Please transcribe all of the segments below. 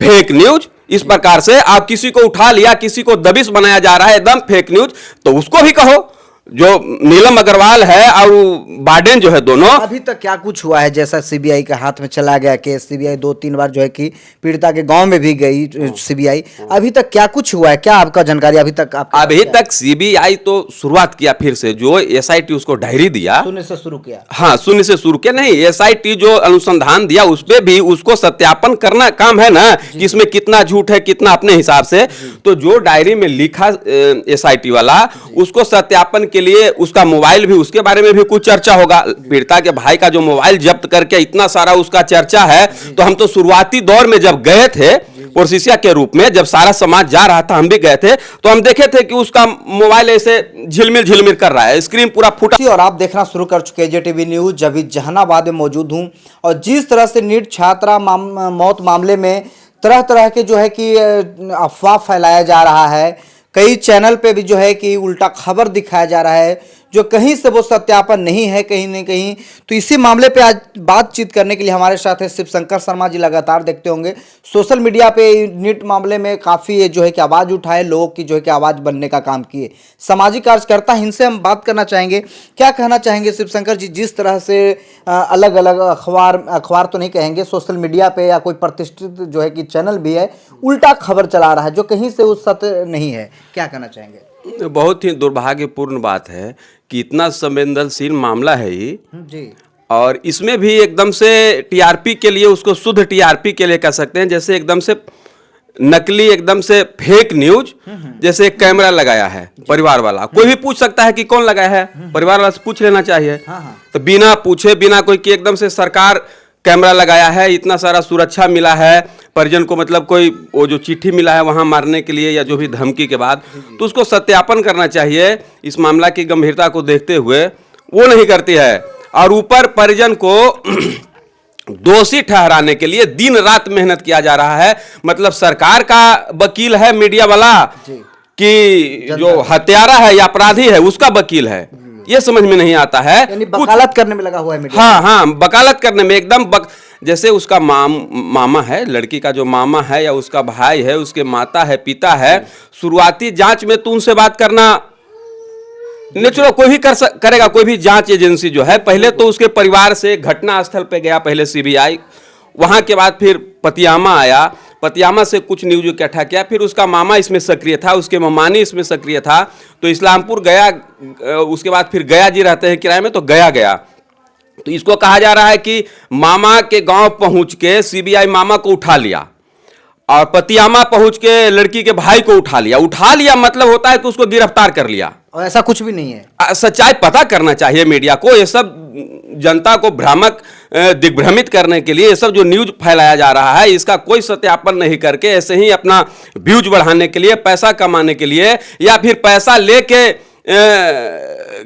Fake news इस प्रकार से आप किसी को उठा लिया, किसी को दबिश बनाया जा रहा है, एकदम फेक न्यूज, तो उसको भी कहो। जो नीलम अग्रवाल है और बाडेन जो है दोनों, अभी तक क्या कुछ हुआ है? जैसा सीबीआई के हाथ में चला गया केस, सीबीआई 2-3 बार जो है कि पीड़िता के गांव में भी गई सीबीआई, अभी तक क्या कुछ हुआ है? क्या आपका जानकारी अभी तक? अभी तक सीबीआई तो शुरुआत किया फिर से, जो एसआईटी उसको डायरी दिया, शून्य से शुरू किया। हाँ, शून्य से शुरू किया। नहीं, एसआईटी जो अनुसंधान दिया उस पे भी उसको सत्यापन करना काम है ना, कि इसमें कितना झूठ है कितना अपने हिसाब से। तो जो डायरी में लिखा एसआईटी वाला, उसको सत्यापन के लिए उसका मोबाइल भी, उसके बारे में भी कुछ चर्चा होगा। पीड़िता के भाई का जो मोबाइल जब्त करके इतना सारा उसका चर्चा है, तो हम तो शुरुआती दौर में जब गए थे पोरसिसिया के रूप में, जब सारा समाज जा रहा था, हम भी गए थे, तो हम देखे थे कि उसका मोबाइल ऐसे झिलमिल झिलमिल कर रहा है, स्क्रीन पूरा फूटा। और आप देखना शुरू कर चुके हैं जेटीवी न्यूज। अभी जहानाबाद में मौजूद हूं और जिस तरह से नीट छात्रा मौत मामले में तरह तरह के जो है कि अफवाह फैलाया जा रहा है, कई चैनल पे भी जो है कि उल्टा खबर दिखाया जा रहा है, जो कहीं से वो सत्यापन नहीं है कहीं न कहीं। तो इसी मामले पे आज बातचीत करने के लिए हमारे साथ है शिवशंकर शर्मा जी। लगातार देखते होंगे सोशल मीडिया पे नीट मामले में काफ़ी जो है कि आवाज़ उठाए, लोगों की जो है कि आवाज़ बनने का काम किए, सामाजिक कार्यकर्ता, इनसे हम बात करना चाहेंगे। क्या कहना चाहेंगे शिवशंकर जी, जिस तरह से अलग अलग अखबार तो नहीं कहेंगे, सोशल मीडिया पे या कोई प्रतिष्ठित जो है कि चैनल भी है, उल्टा खबर चला रहा है जो कहीं से उस सत्य नहीं है, क्या कहना चाहेंगे? बहुत ही दुर्भाग्यपूर्ण बात है कि इतना संवेदनशील मामला है ये जी, और इसमें भी एकदम से टीआरपी के लिए, उसको शुद्ध टीआरपी के लिए कह सकते हैं, जैसे एकदम से नकली, एकदम से फेक न्यूज, जैसे एक कैमरा लगाया है परिवार वाला। कोई भी पूछ सकता है कि कौन लगाया है, परिवार वाला से पूछ लेना चाहिए। तो बिना पूछे, बिना कोई कि एकदम से सरकार कैमरा लगाया है, इतना सारा सुरक्षा मिला है परिजन को, मतलब कोई वो जो चिट्ठी मिला है वहां मारने के लिए या जो भी धमकी के बाद, तो उसको सत्यापन करना चाहिए। इस मामला की गंभीरता को देखते हुए वो नहीं करती है, और ऊपर परिजन को दोषी ठहराने के लिए दिन रात मेहनत किया जा रहा है। मतलब सरकार का वकील है मीडिया वाला कि जो हत्यारा है या अपराधी है उसका वकील है, ये समझ में नहीं आता है। यानी वकालत करने में लगा हुआ है मीडिया। हाँ हाँ, वकालत करने में एकदम जैसे उसका मामा है, लड़की का जो मामा है या उसका भाई है, उसके माता है, पिता है, शुरुआती जांच में तो उनसे बात करना नेचुरल कोई भी करेगा, कोई भी जांच एजेंसी जो है। पहले तो उसके परिवार से घटना स्थल पे गया, पहले सीबीआई, वहां के बाद फिर पतियामा आया, पतियामा से कुछ न्यूज इकट्ठा किया, फिर उसका मामा इसमें सक्रिय था, उसके ममानी इसमें सक्रिय था, तो इस्लामपुर गया, उसके बाद फिर गया जी रहते हैं किराए में, तो गया। तो इसको कहा जा रहा है कि मामा के गांव पहुंच के सीबीआई मामा को उठा लिया और पतियामा पहुंच के लड़की के भाई को उठा लिया मतलब होता है कि उसको गिरफ्तार कर लिया। और ऐसा कुछ भी नहीं है। सच्चाई पता करना चाहिए मीडिया को। ये सब जनता को भ्रामक दिग्भ्रमित करने के लिए ये सब जो न्यूज फैलाया जा रहा है, इसका कोई सत्यापन नहीं करके ऐसे ही अपना व्यूज बढ़ाने के लिए, पैसा कमाने के लिए, या फिर पैसा लेके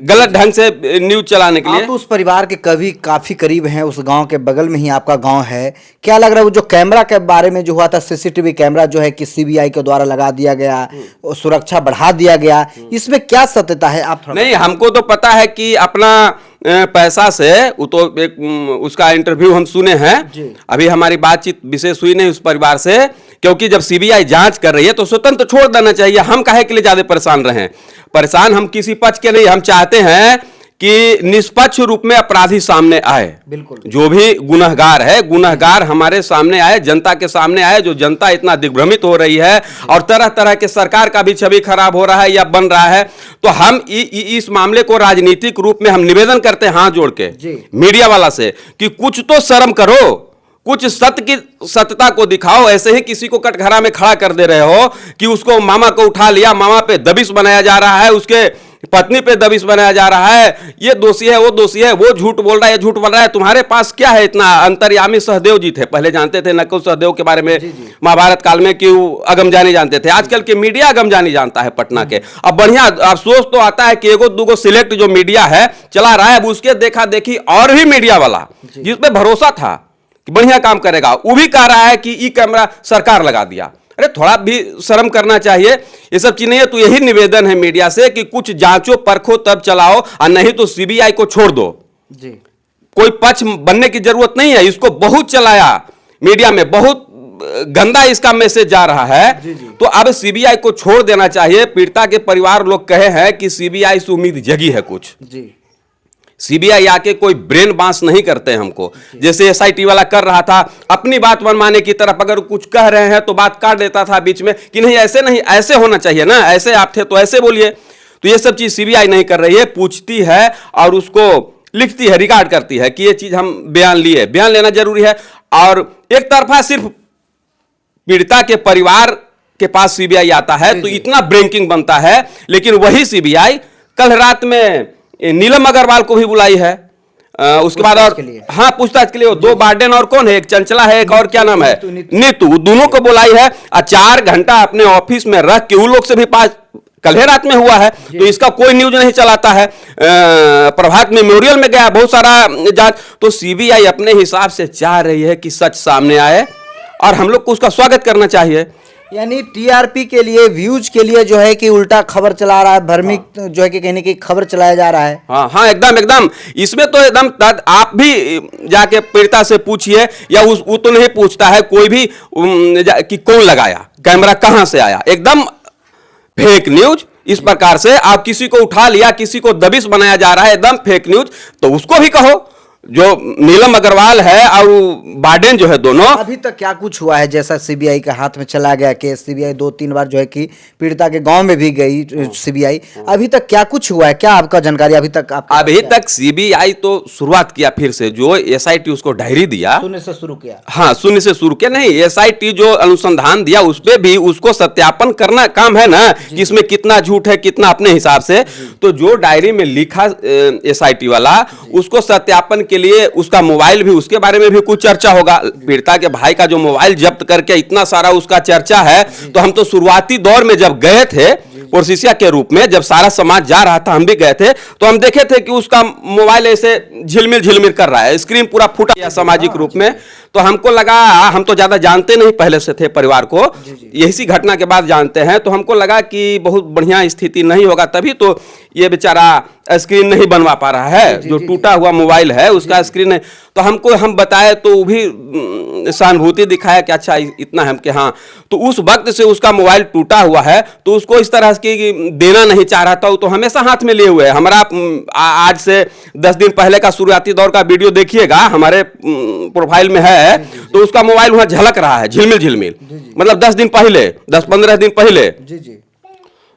गलत ढंग से न्यूज चलाने के लिए। आप उस परिवार के काफी करीब हैं, उस गांव के बगल में ही आपका गांव है। क्या लग रहा है वो जो कैमरा के बारे में जो हुआ था, सीसीटीवी कैमरा जो है कि सीबीआई के द्वारा लगा दिया गया, सुरक्षा बढ़ा दिया गया, इसमें क्या सत्यता है? आप नहीं, हमको तो पता है कि अपना पैसा से, वो तो एक उसका इंटरव्यू हम सुने हैं, अभी हमारी बातचीत विशेष हुई नहीं उस परिवार से, क्योंकि जब सीबीआई जांच कर रही है तो स्वतंत्र छोड़ देना चाहिए। हम काहे के लिए ज्यादा परेशान रहें? परेशान हम किसी पक्ष के नहीं, हम चाहते हैं कि निष्पक्ष रूप में अपराधी सामने आए। बिल्कुल, जो भी गुनहगार है, गुनहगार हमारे सामने आए, जनता के सामने आए। जो जनता इतना दिग्भ्रमित हो रही है और तरह तरह के सरकार का भी छवि खराब हो रहा है या बन रहा है, तो हम इस मामले को राजनीतिक रूप में हम निवेदन करते हैं हाथ जोड़ के मीडिया वाला से कि कुछ तो शर्म करो, कुछ सत्य की सत्यता को दिखाओ। ऐसे ही किसी को कटघरा में खड़ा कर दे रहे हो कि उसको मामा को उठा लिया, मामा पे दबिश बनाया जा रहा है, उसके पत्नी पे दबिश बनाया जा रहा है, ये दोषी है, वो दोषी है, वो झूठ बोल रहा है, ये झूठ बोल रहा है। तुम्हारे पास क्या है इतना? अंतर्यामी सहदेव जी थे, पहले जानते थे नकुल सहदेव के बारे में, महाभारत काल में, कि अगम जानी जानते थे। आजकल के मीडिया अगम जानी जानता है पटना के। अब बढ़िया अफसोस तो आता है कि एगो दूगो सिलेक्ट जो मीडिया है चला रहा है, अब उसके देखा देखी और भी मीडिया वाला जिसपे भरोसा था कि बढ़िया काम करेगा, वो भी कह रहा है कि ई कैमरा सरकार लगा दिया। अरे थोड़ा भी शर्म करना चाहिए। ये सब चीज नहीं है। तो यही निवेदन है मीडिया से कि कुछ जांचो परखो तब चलाओ, और नहीं तो सीबीआई को छोड़ दो जी। कोई पक्ष बनने की जरूरत नहीं है। इसको बहुत चलाया मीडिया में, बहुत गंदा इसका मैसेज जा रहा है। तो अब सीबीआई को छोड़ देना चाहिए। पीड़िता के परिवार लोग कहे हैं कि सीबीआई से उम्मीद जगी है कुछ जी। सीबीआई आके कोई ब्रेन बांस नहीं करते हमको, जैसे एसआईटी वाला कर रहा था। अपनी बात मनमाने की तरफ अगर कुछ कह रहे हैं तो बात काट देता था बीच में कि नहीं ऐसे नहीं, ऐसे होना चाहिए ना, ऐसे आप थे तो ऐसे बोलिए। तो ये सब चीज सीबीआई नहीं कर रही है, पूछती है और उसको लिखती है, रिकॉर्ड करती है कि ये चीज हम बयान लिए। बयान लेना जरूरी है। और एक तरफा सिर्फ पीड़िता के परिवार के पास सीबीआई आता है तो इतना ब्रेकिंग बनता है, लेकिन वही सीबीआई कल रात में नीलम अग्रवाल को भी बुलाई है। उसके बाद और हाँ पूछताछ के लिए वो 2 वार्डन और कौन है, एक चंचला है, एक और क्या नाम है, नीतू, दोनों को बुलाई है। 4 घंटा अपने ऑफिस में रख के उन लोग से भी कल रात में हुआ है। तो इसका कोई न्यूज नहीं चलाता है। प्रभात मेमोरियल में गया, बहुत सारा जांच। तो सीबीआई अपने हिसाब से चाह रही है कि सच सामने आए और हम लोग को उसका स्वागत करना चाहिए। यानी टीआरपी के लिए, व्यूज के लिए जो है कि उल्टा खबर चला रहा है, भ्रमित जो है कि कहने की खबर चलाया जा रहा है। हाँ हाँ एकदम एकदम। इसमें तो एकदम आप भी जाके पीड़िता से पूछिए, या वो तो नहीं पूछता है कोई भी कि कौन लगाया कैमरा, कहां से आया। एकदम फेक न्यूज इस प्रकार से आप किसी को उठा लिया, किसी को दबिश बनाया जा रहा है, एकदम फेक न्यूज। तो उसको भी कहो, जो नीलम अग्रवाल है और बाडेन जो है दोनों। अभी तक क्या कुछ हुआ है? जैसा सीबीआई के हाथ में चला गया केस, सीबीआई 2-3 बार जो है कि पीड़िता के गांव में भी गई सीबीआई, अभी तक क्या कुछ हुआ है? क्या आपका जानकारी अभी तक? अभी तक सीबीआई तो शुरुआत किया फिर से, जो एसआईटी उसको डायरी दिया, शून्य से शुरू किया। हाँ शून्य से शुरू किया। नहीं, एसआईटी जो अनुसंधान दिया उस पर भी उसको सत्यापन करना काम है ना, कि इसमें कितना झूठ है कितना अपने हिसाब से। तो जो डायरी में लिखा एसआईटी वाला, उसको सत्यापन के लिए उसका मोबाइल भी, उसके बारे में भी कुछ चर्चा होगा। पीड़िता के भाई का जो मोबाइल जब्त करके इतना सारा उसका चर्चा है। तो हम तो शुरुआती दौर में जब गए थे प्रोसिसिया के रूप में, जब सारा समाज जा रहा था हम भी गए थे, तो हम देखे थे कि उसका मोबाइल ऐसे झिलमिल झिलमिल कर रहा है, स्क्रीन पूरा फूटा गया सामाजिक रूप में। तो हमको लगा, हम तो ज्यादा जानते नहीं पहले से थे परिवार को, यही घटना के बाद जानते हैं। तो हमको लगा कि बहुत बढ़िया स्थिति नहीं होगा, तभी तो ये बेचारा स्क्रीन नहीं बनवा पा रहा है। जो टूटा हुआ मोबाइल है उसका स्क्रीन नहीं। तो हम बताए तो वो भी सहानुभूति दिखाया कि अच्छा इतना है कि हाँ। तो उस वक्त से उसका मोबाइल टूटा हुआ है, तो उसको इस तरह की देना नहीं चाह रहा था। तो हमेशा हाथ में लिए हुए है। हमारा आज से 10 दिन पहले का शुरुआती दौर का वीडियो देखिएगा, हमारे प्रोफाइल में है। तो उसका मोबाइल वहां झलक रहा है, झिलमिल झिलमिल, मतलब 10 दिन पहले, 10-15 दिन पहले।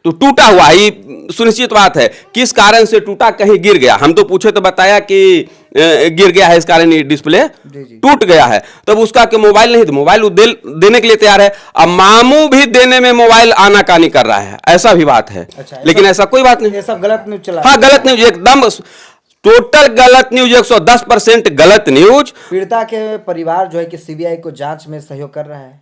तो टूटा हुआ ही सुनिश्चित बात है। किस कारण से टूटा, कहीं गिर गया। हम तो पूछे तो बताया कि गिर गया है, इस कारण ये डिस्प्ले टूट गया है। तब उसका के मोबाइल नहीं, तो मोबाइल देने के लिए तैयार है। अब मामू भी देने में मोबाइल आनाकानी कर रहा है, ऐसा भी बात है। अच्छा, लेकिन ऐसा कोई बात नहीं, ये सब गलत न्यूज चला। हाँ गलत न्यूज, एकदम टोटल गलत न्यूज, 110% गलत न्यूज। पीड़िता के परिवार जो है कि सीबीआई को जांच में सहयोग कर रहा है।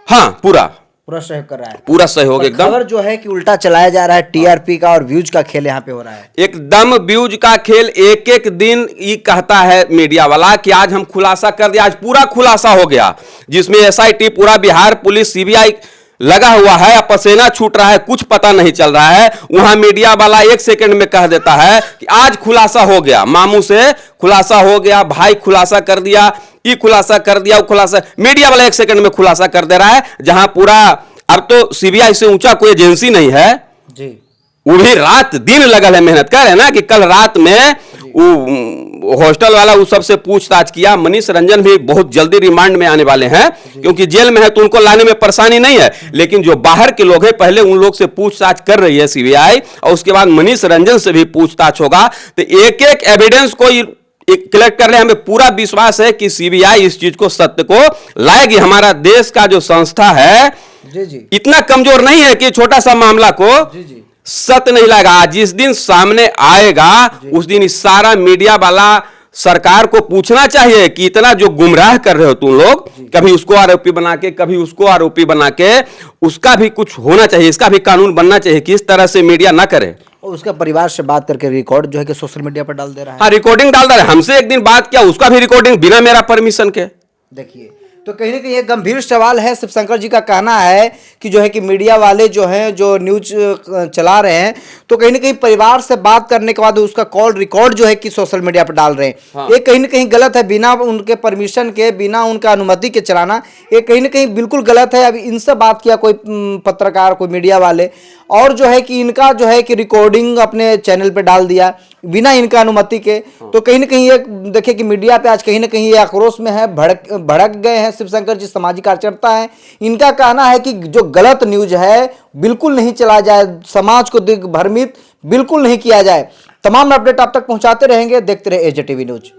हाँ पूरा सहयोग कर रहा है, पूरा सहयोग एकदम। खबर जो है कि उल्टा चलाया जा रहा है, टीआरपी का और व्यूज का खेल यहाँ पे हो रहा है। एकदम व्यूज का खेल। एक एक दिन ये कहता है मीडिया वाला कि आज हम खुलासा कर दिया, आज पूरा खुलासा हो गया, जिसमें एसआईटी, पूरा बिहार पुलिस, सीबीआई लगा हुआ है। पसीना छूट रहा है, कुछ पता नहीं चल रहा है। वहां मीडिया वाला 1 सेकंड में कह देता है कि आज खुलासा हो गया, मामू से खुलासा हो गया, भाई खुलासा कर दिया, ये खुलासा कर दिया, वो खुलासा। मीडिया वाला 1 सेकंड में खुलासा कर दे रहा है, जहां पूरा अब तो सीबीआई से ऊंचा कोई एजेंसी नहीं है जी। वो भी रात दिन लगल है, मेहनत कर रहे हैं ना। कि कल रात में वो हॉस्टल वाला उस सबसे पूछताछ किया। मनीष रंजन भी बहुत जल्दी रिमांड में आने वाले हैं, क्योंकि जेल में है तो उनको लाने में परेशानी नहीं है। लेकिन जो बाहर के लोग हैं, पहले उन लोग से पूछताछ कर रही है सीबीआई, और उसके बाद मनीष रंजन से भी पूछताछ होगा। तो एक एक एविडेंस को कलेक्ट कर रहे हैं। हमें पूरा विश्वास है कि सीबीआई इस चीज को, सत्य को लाएगी। हमारा देश का जो संस्था है इतना कमजोर नहीं है कि छोटा सा मामला को सत्य नहीं लाएगा। जिस दिन सामने आएगा उस दिन इस सारा मीडिया वाला सरकार को पूछना चाहिए कि इतना जो गुमराह कर रहे हो तुम लोग, कभी उसको आरोपी बना के, कभी उसको आरोपी बना के, उसका भी कुछ होना चाहिए, इसका भी कानून बनना चाहिए कि इस तरह से मीडिया ना करे। और उसका परिवार से बात करके रिकॉर्ड जो है कि सोशल मीडिया पर डाल दे रहा है। हाँ रिकॉर्डिंग डाल दे रहा है। हमसे एक दिन बात किया, उसका भी रिकॉर्डिंग बिना मेरा परमिशन के। देखिए तो कहीं ना कहीं एक गंभीर सवाल है। शिवशंकर जी का कहना है कि जो है कि मीडिया वाले जो हैं जो न्यूज चला रहे हैं, तो कहीं ना कहीं परिवार से बात करने के बाद उसका कॉल रिकॉर्ड जो है कि सोशल मीडिया पर डाल रहे हैं। हाँ। ये कहीं ना कहीं गलत है, बिना उनके परमिशन के, बिना उनका अनुमति के चलाना ये कहीं ना कहीं बिल्कुल गलत है। अभी इनसे बात किया कोई पत्रकार, कोई मीडिया वाले, और जो है कि इनका जो है कि रिकॉर्डिंग अपने चैनल पे डाल दिया बिना इनका अनुमति के। तो कहीं ना कहीं ये देखिए कि मीडिया पे आज कहीं ना कहीं ये आक्रोश में है, भड़क गए हैं शिवशंकर जी, सामाजिक कार्यकर्ता हैं। इनका कहना है कि जो गलत न्यूज है बिल्कुल नहीं चला जाए, समाज को दिग्भ्रमित बिल्कुल नहीं किया जाए। तमाम अपडेट आप तक पहुंचाते रहेंगे, देखते रहे एजेटीवी न्यूज।